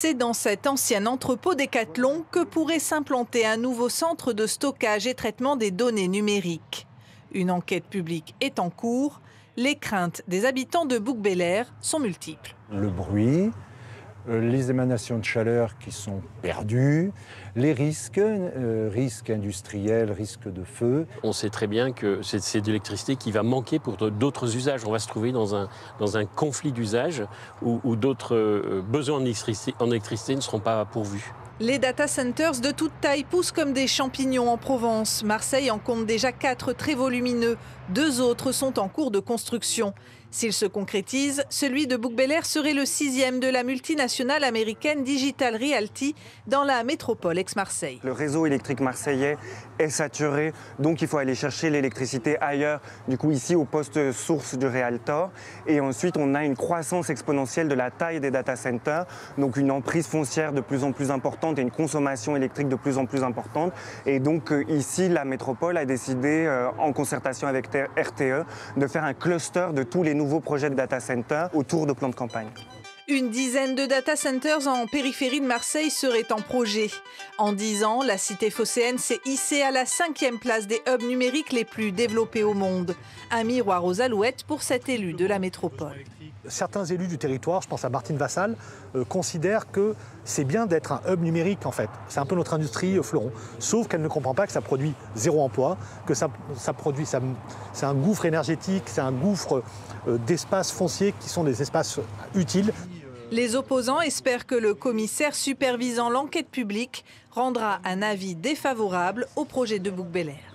C'est dans cet ancien entrepôt Decathlon que pourrait s'implanter un nouveau centre de stockage et traitement des données numériques. Une enquête publique est en cours. Les craintes des habitants de Bouc-Bel-Air sont multiples. Le bruit, les émanations de chaleur qui sont perdues, les risques industriels, risques de feu. On sait très bien que c'est de l'électricité qui va manquer pour d'autres usages. On va se trouver dans un conflit d'usage où d'autres besoins en électricité ne seront pas pourvus. Les data centers de toute taille poussent comme des champignons en Provence. Marseille en compte déjà 4 très volumineux. 2 autres sont en cours de construction. S'il se concrétise, celui de Bouc-Bel-Air serait le 6e de la multinationale américaine Digital Realty dans la métropole ex-Marseille. Le réseau électrique marseillais est saturé, donc il faut aller chercher l'électricité ailleurs, du coup ici au poste source du Realtor. Et ensuite, on a une croissance exponentielle de la taille des data centers, donc une emprise foncière de plus en plus importante et une consommation électrique de plus en plus importante. Et donc ici, la métropole a décidé, en concertation avec RTE, de faire un cluster de tous les nouveaux projets de data centers autour de plans de campagne. Une dizaine de data centers en périphérie de Marseille seraient en projet. En 10 ans, la cité phocéenne s'est hissée à la 5e place des hubs numériques les plus développés au monde. Un miroir aux alouettes pour cet élu de la métropole. Certains élus du territoire, je pense à Martine Vassal, considèrent que c'est bien d'être un hub numérique en fait. C'est un peu notre industrie fleuron. Sauf qu'elle ne comprend pas que ça produit 0 emploi, que c'est un gouffre énergétique, c'est un gouffre d'espaces fonciers qui sont des espaces utiles. Les opposants espèrent que le commissaire supervisant l'enquête publique rendra un avis défavorable au projet de Bouc-Bel-Air.